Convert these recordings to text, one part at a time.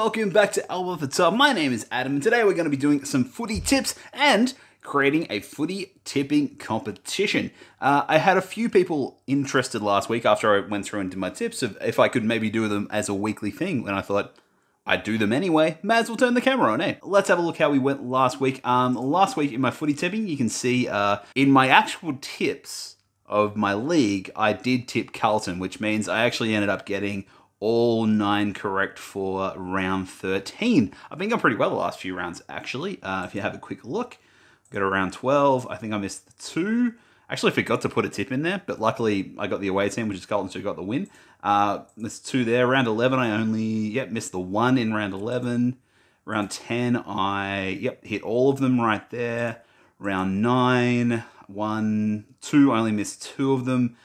welcome back to Elbow for Top. My name is Adam, and today we're going to be doing some footy tips and creating a footy tipping competition. I had a few people interested last week after I went through and did my tips of if I could maybe do them as a weekly thing, and I thought I'd do them anyway. May as well turn the camera on, eh? Let's have a look how we went last week. Last week in my footy tipping, you can see in my actual tips of my league, I did tip Carlton, which means I actually ended up getting all 9 correct for round 13. I've been going pretty well the last few rounds, actually. If you have a quick look, got around 12. I think I missed the 2. Actually forgot to put a tip in there, but luckily I got the away team, which is Carlton, so got the win. There's 2 there. Round 11, I only missed the 1 in round 11. Round 10, I hit all of them right there. Round 9, 1, 2, I only missed 2 of them.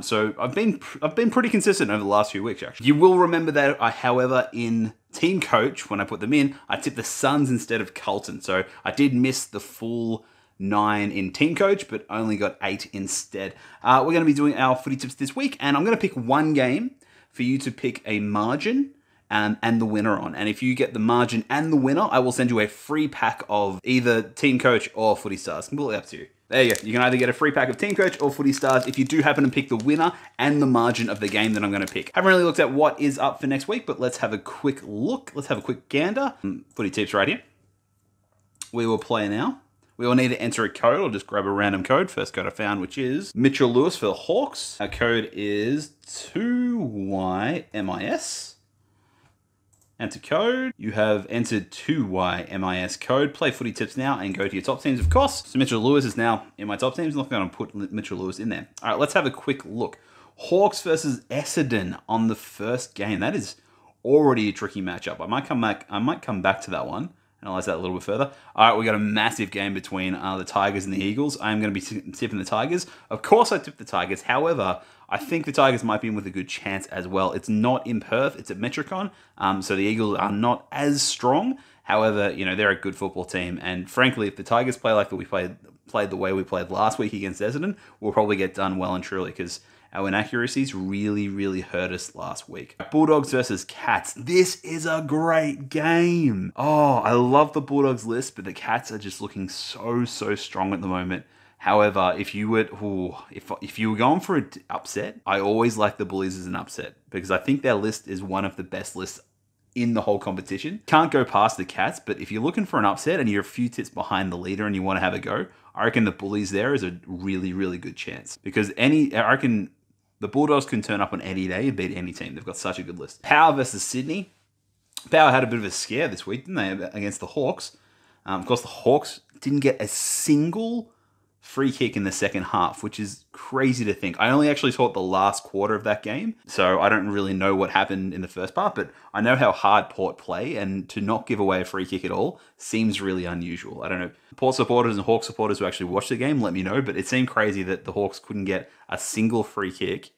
So I've been pretty consistent over the last few weeks, actually. You will remember that however, in Teamcoach, when I put them in, I tipped the Suns instead of Carlton. So I did miss the full 9 in Teamcoach, but only got 8 instead. We're going to be doing our footy tips this week, and I'm going to pick one game for you to pick a margin and the winner on. And if you get the margin and the winner, I will send you a free pack of either Teamcoach or Footy Stars. Completely up to you. There you go. You can either get a free pack of Teamcoach or Footy Stars if you do happen to pick the winner and the margin of the game that I'm going to pick. Haven't really looked at what is up for next week, but let's have a quick look. Let's have a quick gander. Footy tips right here. We will play now. We will need to enter a code. I'll just grab a random code. First code I found, which is Mitchell Lewis for the Hawks. Our code is 2YMIS. Enter code. You have entered 2YMIS code. Play footy tips now and go to your top teams, of course. So Mitchell Lewis is now in my top teams. I'm not going to put Mitchell Lewis in there. All right, let's have a quick look. Hawks versus Essendon on the first game. That is already a tricky matchup. I might come back to that one. Analyze that a little bit further. All right, we got a massive game between the Tigers and the Eagles. I'm going to be tipping the Tigers. Of course, I tipped the Tigers. However, I think the Tigers might be in with a good chance as well. It's not in Perth. It's at Metricon. So the Eagles are not as strong. However, you know, they're a good football team. And frankly, if the Tigers play like we played the way we played last week against Essendon, we'll probably get done well and truly because our inaccuracies really hurt us last week. Bulldogs versus Cats. This is a great game. Oh, I love the Bulldogs list, but the Cats are just looking so strong at the moment. However, if you were going for an upset, I always like the Bullies as an upset because I think their list is one of the best lists in the whole competition. Can't go past the Cats, but if you're looking for an upset and you're a few tips behind the leader and you want to have a go, I reckon the Bullies there is a really good chance because I reckon the Bulldogs can turn up on any day and beat any team. They've got such a good list. Power versus Sydney. Power had a bit of a scare this week, didn't they, against the Hawks? Of course, the Hawks didn't get a single free kick in the second half, which is crazy to think. I only actually saw the last quarter of that game, so I don't really know what happened in the first part, but I know how hard Port play, and to not give away a free kick at all seems really unusual. I don't know. Port supporters and Hawk supporters who actually watched the game, let me know, but it seemed crazy that the Hawks couldn't get a single free kick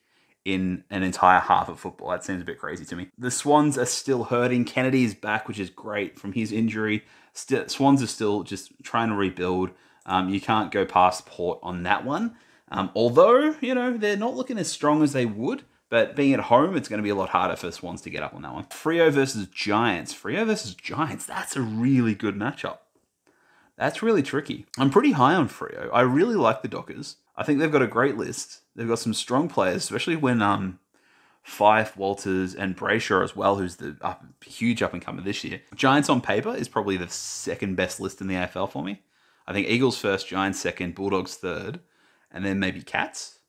in an entire half of football. That seems a bit crazy to me. The Swans are still hurting. Kennedy is back, which is great from his injury. Swans are still just trying to rebuild. You can't go past Port on that one. Although, you know, they're not looking as strong as they would, but being at home, it's going to be a lot harder for Swans to get up on that one. Freo versus Giants. Freo versus Giants. That's a really good matchup. That's really tricky. I'm pretty high on Freo. I really like the Dockers. I think they've got a great list. They've got some strong players, especially when Fife, Walters, and Brayshaw as well, who's the huge up-and-comer this year. Giants on paper is probably the second best list in the AFL for me. I think Eagles first, Giants second, Bulldogs third, and then maybe Cats.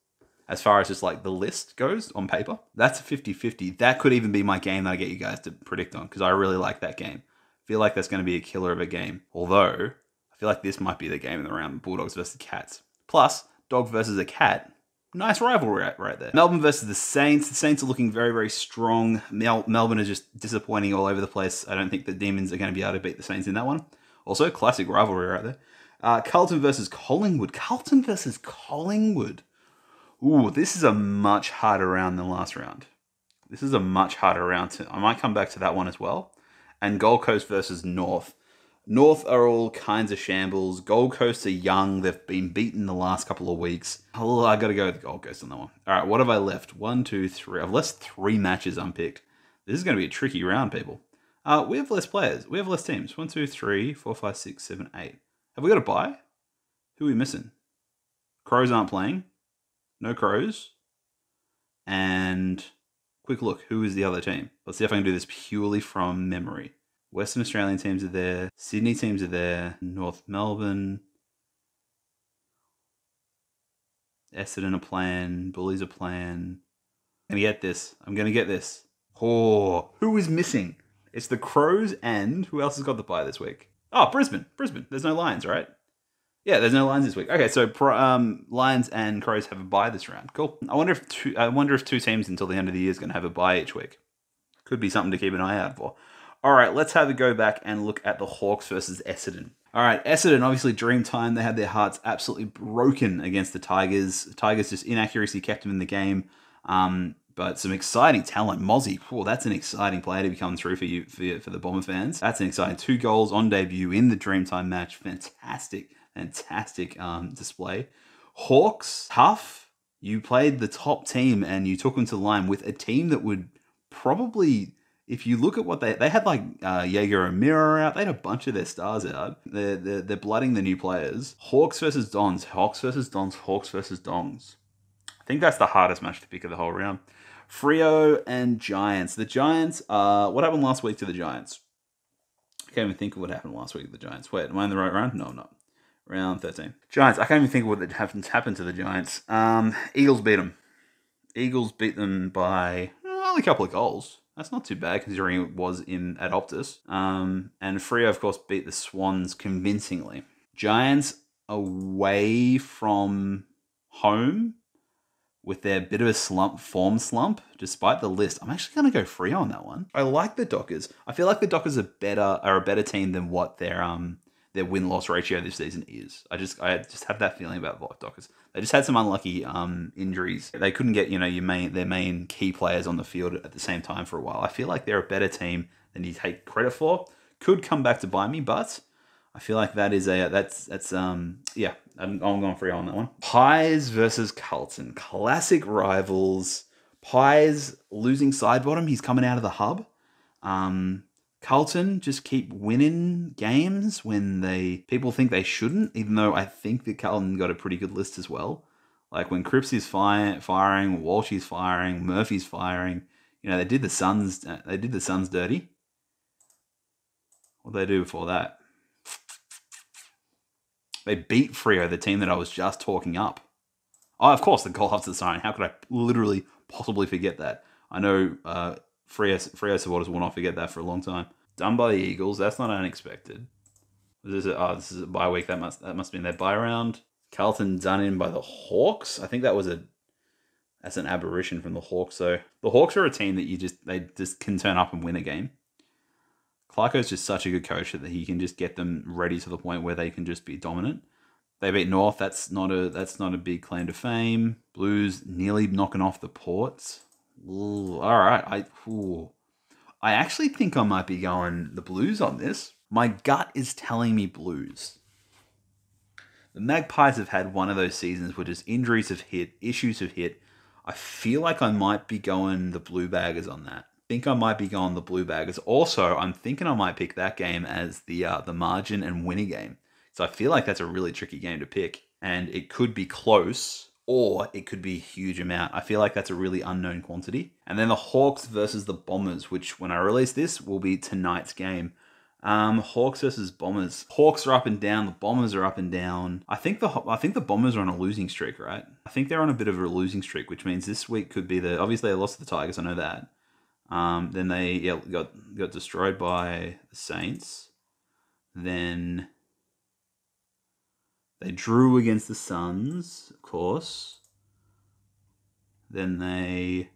As far as just like the list goes on paper, that's a 50-50. That could even be my game that I get you guys to predict on because I really like that game. I feel like that's going to be a killer of a game. Although, I feel like this might be the game in the round, Bulldogs versus Cats. Plus, Dog versus a Cat. Nice rivalry right there. Melbourne versus the Saints. The Saints are looking very very strong. Melbourne are just disappointing all over the place. I don't think the Demons are going to be able to beat the Saints in that one. Also, classic rivalry right there. Carlton versus Collingwood. Carlton versus Collingwood. Ooh, this is a much harder round than last round. This is a much harder round. I might come back to that one as well. And Gold Coast versus North. North are all kinds of shambles. Gold Coast are young. They've been beaten the last couple of weeks. Oh, I got to go with Gold Coast on that one. All right, what have I left? 1, 2, 3. I've left 3 matches unpicked. This is going to be a tricky round, people. We have less players. We have less teams. 1, 2, 3, 4, 5, 6, 7, 8. Have we got a bye? Who are we missing? Crows aren't playing. No Crows. And quick look, who is the other team? Let's see if I can do this purely from memory. Western Australian teams are there. Sydney teams are there. North Melbourne. Essendon are playing. Bullies are playing. I'm going to get this. Oh, who is missing? It's the Crows and who else has got the bye this week? Oh, Brisbane. There's no Lions, right? Yeah, there's no Lions this week. Okay, so Lions and Crows have a bye this round. Cool. I wonder if two teams until the end of the year is going to have a bye each week. Could be something to keep an eye out for. All right, let's have a go back and look at the Hawks versus Essendon. All right, Essendon, obviously dream time. They had their hearts absolutely broken against the Tigers. The Tigers just inaccuracy kept them in the game. But some exciting talent. Mozzie, that's an exciting player to be coming through for the Bomber fans. That's an exciting 2 goals on debut in the Dreamtime match. Fantastic display. Hawks, tough. You played the top team and you took them to the line with a team that would probably, if you look at what they had, like Jaeger and Mirror out. They had a bunch of their stars out. They're blooding the new players. Hawks versus Dons. Hawks versus Dons. Hawks versus Dons. I think that's the hardest match to pick of the whole round. Freo and Giants. The Giants, what happened last week to the Giants? I can't even think of what happened last week to the Giants. Wait, am I in the right round? No, I'm not. Round 13. Giants, I can't even think of what happened to the Giants. Eagles beat them. Eagles beat them by only a couple of goals. That's not too bad considering it was at Optus. And Freo, of course, beat the Swans convincingly. Giants away from home with their bit of a form slump, despite the list. I'm actually going to go Freo on that one. I like the Dockers. I feel like the Dockers are a better team than what their win-loss ratio this season is. I just have that feeling about the Dockers. They just had some unlucky injuries. They couldn't get their main key players on the field at the same time for a while. I feel like they're a better team than you take credit for. Could come back to bite me, but I feel like that is I'm going Freo on that one. Pies versus Carlton. Classic rivals. Pies losing side bottom. He's coming out of the hub. Carlton just keep winning games when people think they shouldn't, even though I think that Carlton got a pretty good list as well. Like when Cripps is firing, Walsh is firing, Murphy's firing. They did the Suns dirty. What did they do before that? They beat Freo, the team that I was just talking up. Oh, of course, the goal after the siren. How could I literally possibly forget that? I know Freo supporters will not forget that for a long time. Done by the Eagles. That's not unexpected. This is a bye week. That must have been their bye round. Carlton done in by the Hawks. I think that's an aberration from the Hawks. So the Hawks are a team that they just can turn up and win a game. Clarko's just such a good coach that he can just get them ready to the point where they can just be dominant. They beat North. That's not a big claim to fame. Blues nearly knocking off the Ports. Ooh, all right. I actually think I might be going the Blues on this. My gut is telling me Blues. The Magpies have had one of those seasons where just injuries have hit, issues have hit. I feel like I might be going the Blue Baggers on that. Also, I'm thinking I might pick that game as the margin and winning game. So I feel like that's a really tricky game to pick. And it could be close, or it could be a huge amount. I feel like that's a really unknown quantity. And then the Hawks versus the Bombers, which when I release this will be tonight's game. Hawks versus Bombers. Hawks are up and down. The Bombers are up and down. I think the Bombers are on a losing streak, right? I think they're on a bit of a losing streak, which means this week could be obviously they lost to the Tigers. I know that. Then they got destroyed by the Saints. Then they drew against the Suns, of course. Then they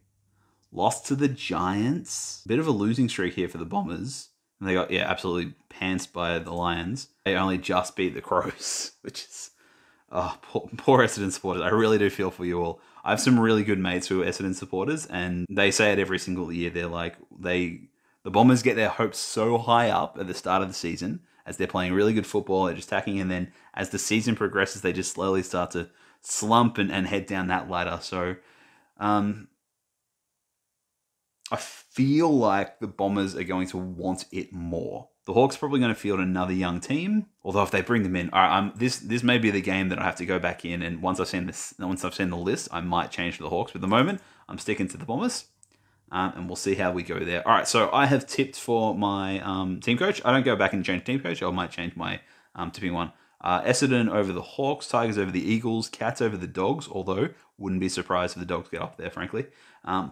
lost to the Giants. Bit of a losing streak here for the Bombers. And they got absolutely pantsed by the Lions. They only just beat the Crows, which is poor Essendon supporters. I really do feel for you all. I have some really good mates who are Essendon supporters, and they say it every single year. They're like, the Bombers get their hopes so high up at the start of the season as they're playing really good football, they're just attacking, and then as the season progresses, they just slowly start to slump and head down that ladder. So, I feel like the Bombers are going to want it more. The Hawks are probably going to field another young team. Although if they bring them in, all right, this may be the game that I have to go back in. And once I've seen the list, I might change to the Hawks. But at the moment, I'm sticking to the Bombers. And we'll see how we go there. All right, so I have tipped for my team coach. I don't go back and change team coach. I might change my tipping one. Essendon over the Hawks, Tigers over the Eagles, Cats over the Dogs, although wouldn't be surprised if the Dogs get up there, frankly.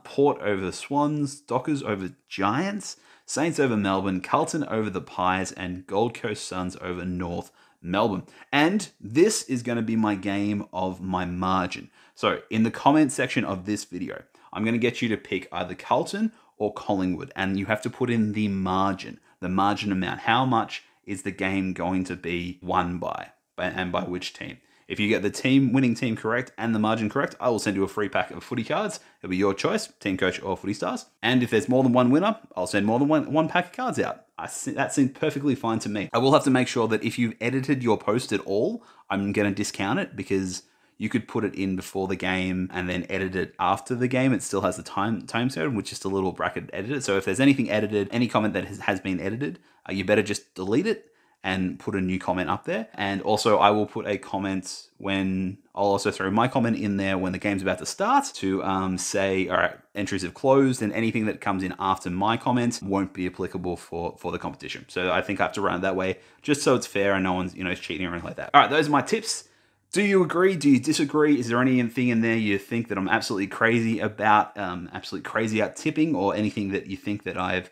Port over the Swans, Dockers over Giants, Saints over Melbourne, Carlton over the Pies, and Gold Coast Suns over North Melbourne. And this is going to be my game of my margin. So in the comment section of this video, I'm going to get you to pick either Carlton or Collingwood, and you have to put in the margin amount. How much is the game going to be won by, and by which team? If you get the winning team correct and the margin correct, I will send you a free pack of footy cards. It'll be your choice, Teamcoach or Footy Stars. And if there's more than one winner, I'll send more than one pack of cards out. That seems perfectly fine to me. I will have to make sure that if you've edited your post at all, I'm going to discount it, because you could put it in before the game and then edit it after the game. It still has the time code, which is just a little bracket edited. So if there's anything edited, any comment that has been edited, you better just delete it and put a new comment up there. And also I will put a comment I'll also throw my comment in there when the game's about to start to say, all right, entries have closed, and anything that comes in after my comment won't be applicable for the competition. So I think I have to run it that way, just so it's fair and no one's cheating or anything like that. All right, those are my tips. Do you agree? Do you disagree? Is there anything in there you think that I'm absolutely crazy about, tipping, or anything that you think that I've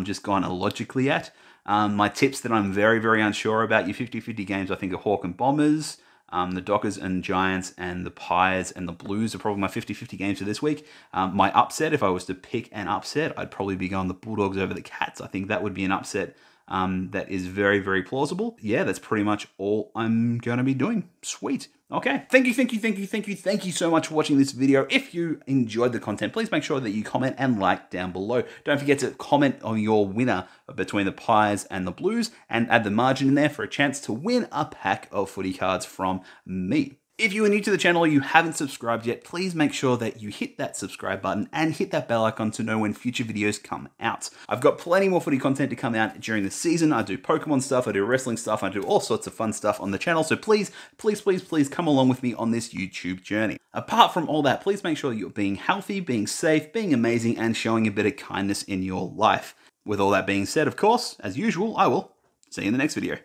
just gone illogically at? My tips that I'm very, very unsure about, your 50-50 games, I think are Hawk and Bombers, the Dockers and Giants, and the Pies and the Blues are probably my 50-50 games for this week. My upset, if I was to pick an upset, I'd probably be going the Bulldogs over the Cats. I think that would be an upset that is very, very plausible. Yeah, that's pretty much all I'm going to be doing. Sweet. Okay. Thank you so much for watching this video. If you enjoyed the content, please make sure that you comment and like down below. Don't forget to comment on your winner between the Pies and the Blues, and add the margin in there for a chance to win a pack of footy cards from me. If you are new to the channel or you haven't subscribed yet, please make sure that you hit that subscribe button and hit that bell icon to know when future videos come out. I've got plenty more footy content to come out during the season. I do Pokemon stuff, I do wrestling stuff, I do all sorts of fun stuff on the channel. So please come along with me on this YouTube journey. Apart from all that, please make sure you're being healthy, being safe, being amazing, and showing a bit of kindness in your life. With all that being said, of course, as usual, I will see you in the next video.